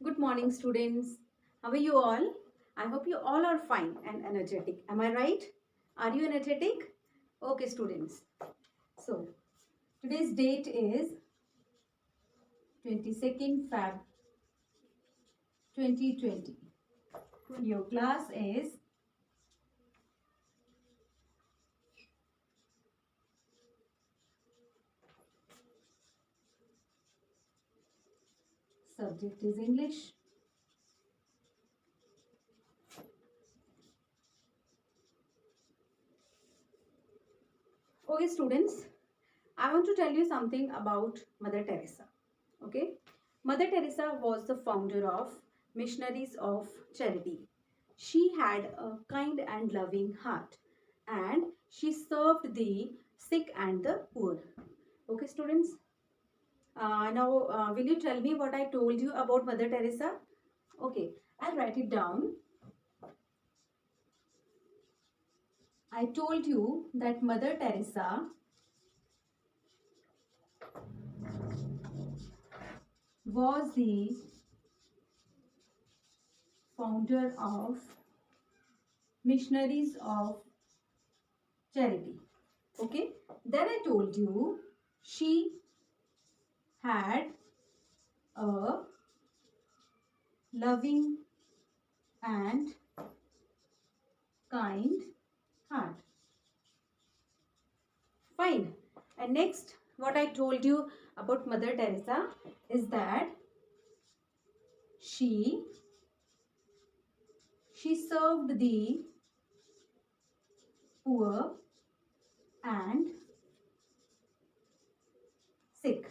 Good morning, students. How are you all? I hope you all are fine and energetic. Am I right? Are you energetic? Okay, students. So, today's date is 22nd Feb 2020. Your class is subject is English. Okay, students. I want to tell you something about Mother Teresa. Okay, Mother Teresa was the founder of Missionaries of Charity. She had a kind and loving heart and she served the sick and the poor. Okay, students. Now, will you tell me what I told you about Mother Teresa? Okay, I'll write it down. I told you that Mother Teresa was the founder of Missionaries of Charity. Okay, then I told you she had a loving and kind heart. Fine. And next, what I told you about Mother Teresa is that she served the poor and sick.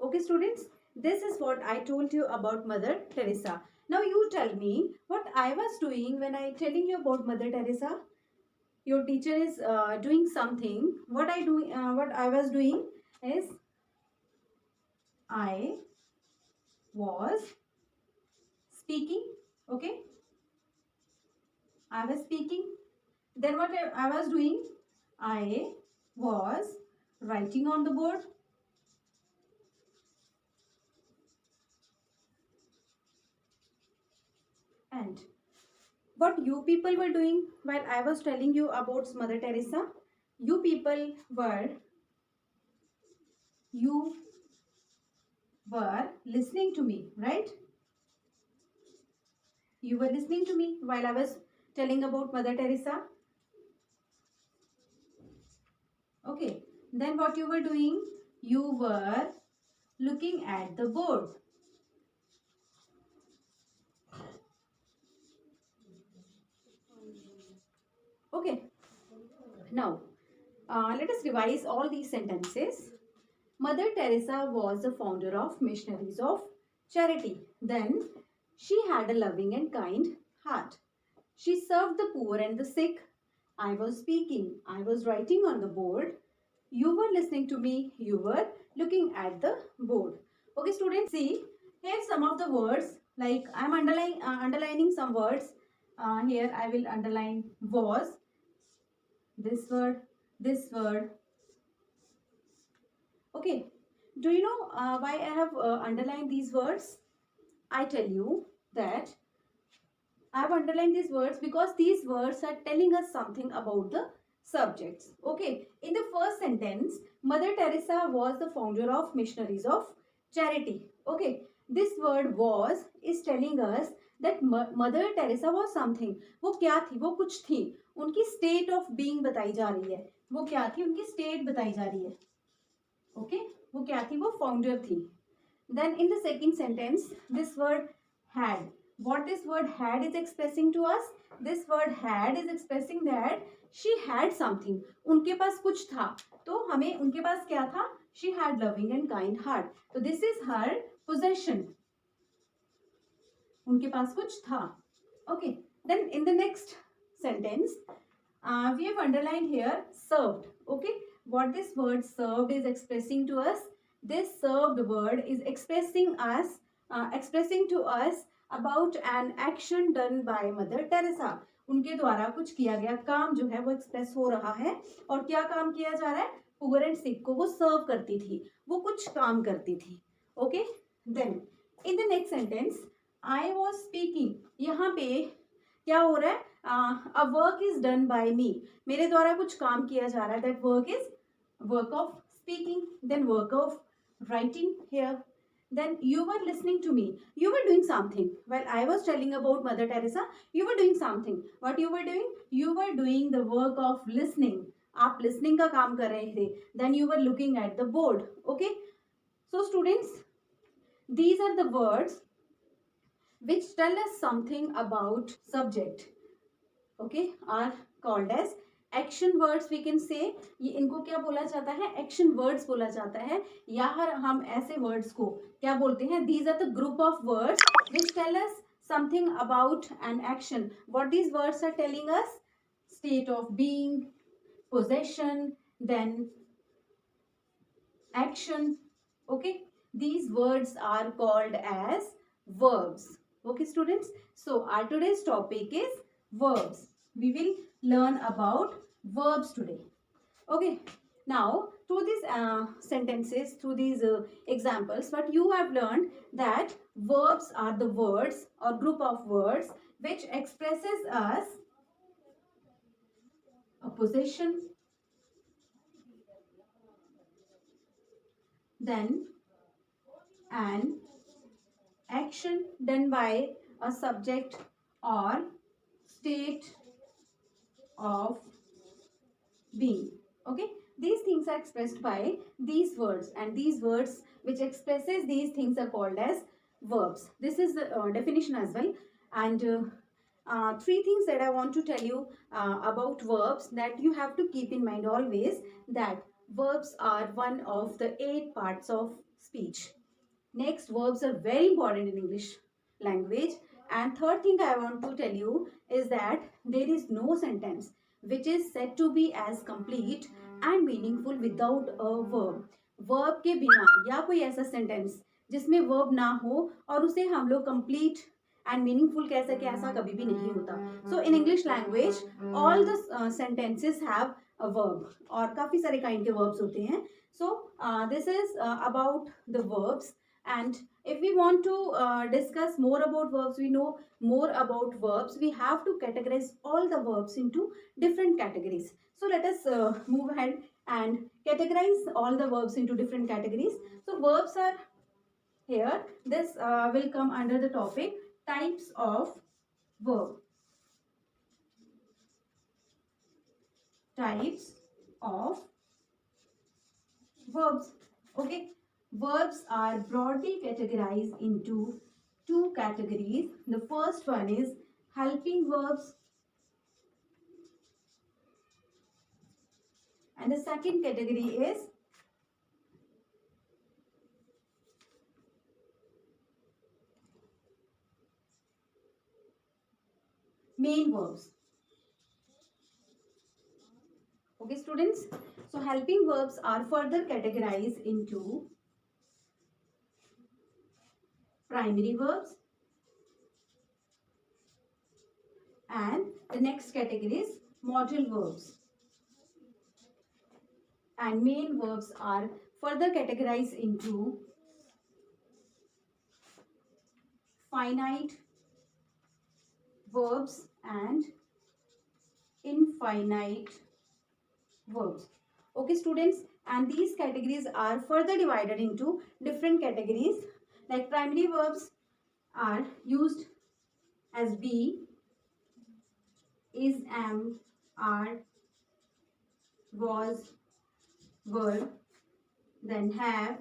Okay, students, this is what I told you about Mother Teresa. Now you tell me what I was doing when I telling you about Mother Teresa. Your teacher is doing something. What I was doing is I was speaking. Okay, I was speaking. Then what I was doing? I was writing on the board. And what you people were doing while I was telling you about Mother Teresa? You people you were listening to me, right? You were listening to me while I was telling about Mother Teresa. Okay. Then what you were doing? You were looking at the board. Okay. Now, let us revise all these sentences. Mother Teresa was the founder of Missionaries of Charity. Then, she had a loving and kind heart. She served the poor and the sick. I was speaking. I was writing on the board. You were listening to me. You were looking at the board. Okay, students, see here some of the words. Like I am underlining some words. Here I will underline was. This word. This word. Okay. Do you know why I have underlined these words? I tell you that I have underlined these words because these words are telling us something about the subjects. Okay. In the first sentence, Mother Teresa was the founder of Missionaries of Charity. Okay. This word was is telling us that Mother Teresa was something. वो क्या थी? वो कुछ थी. उनकी state of being बताई जा रही है. वो क्या थी? उनकी state बताई जा रही है. Okay. वो क्या थी? वो founder थी. Then in the second sentence, this word had. What this word had is expressing to us? This word had is expressing that she had something. उनके पास कुछ था. तो हमें उनके पास क्या था? She had loving and kind heart. So this is her possession. उनके पास कुछ था. Okay. Then in the next sentence, we have underlined here served. Okay. What this word served is expressing to us? This served word is expressing to us about an action done by Mother Teresa. उनके द्वारा कुछ किया गया काम जो है वो express हो रहा है. और क्या काम किया जा रहा है? पुअर एंड सिक को वो सर्व करती थी. वो कुछ काम करती थी. Okay. Then in the next sentence I was speaking. यहाँ पे क्या हो रहा है? A work is done by me. मेरे द्वारा कुछ काम किया जा रहा है. That work is work of speaking, then work of writing here. Then you were listening to me. You were doing something. While I was telling about Mother Teresa, you were doing something. What you were doing? You were doing the work of listening. आप listening का काम कर रहे थे. Then you were looking at the board. Okay. So students, these are the words which tell us something about subject, okay, are called as action words. We can say ये इनको क्या बोला जाता है? Action words बोला जाता है. या हम ऐसे words को क्या बोलते हैं? These are the group of words which tell us something about an action. What these words are telling us? State of being, possession, then action. Okay, these words are called as verbs. Okay students, so our today's topic is verbs. We will learn about verbs today. Okay, now through these sentences, through these examples, what you have learned that verbs are the words or group of words which expresses us a possession, then an action done by a subject or state of being. Okay, these things are expressed by these words, and these words which expresses these things are called as verbs. This is the definition as well. And three things that I want to tell you about verbs that you have to keep in mind always, that verbs are one of the 8 parts of speech. Next, verbs are very important in English language. And third thing I want to tell you is that there is no sentence which is said to be as complete and meaningful without a verb. Verb के बिना या कोई ऐसा sentence जिसमें verb ना हो और उसे हम लोग complete and meaningful कह सके, ऐसा कभी भी नहीं होता. So in English language, all the sentences have a verb और काफ़ी सारे kind के verbs होते हैं. So this is about the verbs. And if we want to discuss more about verbs, we know more about verbs, we have to categorize all the verbs into different categories. So let us move ahead and categorize all the verbs into different categories. So verbs are here. This will come under the topic types of verb. Types of verbs. Okay. Verbs are broadly categorized into 2 categories. The first one is helping verbs, and the second category is main verbs. Okay students, so helping verbs are further categorized into primary verbs, and the next category is modal verbs. And main verbs are further categorized into finite verbs and infinite verbs. Okay students, and these categories are further divided into different categories. Like primary verbs are used as be, is, am, are, was, were, then have,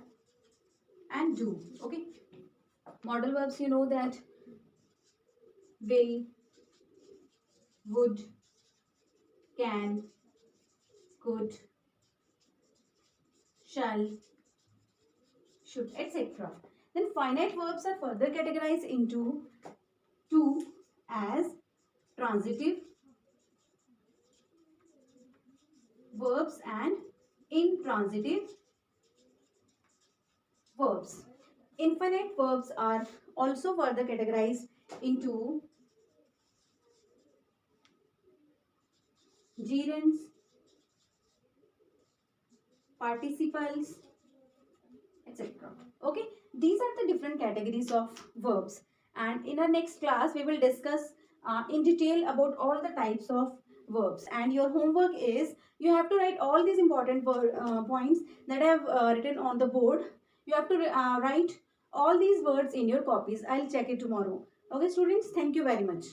and do. Okay. Modal verbs, you know that will, would, can, could, shall, should, etc. Then finite verbs are further categorized into 2 as transitive verbs and intransitive verbs. Infinite verbs are also further categorized into gerunds, participles, etc. Okay, these are the different categories of verbs. And in our next class, we will discuss in detail about all the types of verbs. And your homework is you have to write all these important points that I have written on the board. You have to write all these words in your copies. I'll check it tomorrow. Okay, students, thank you very much.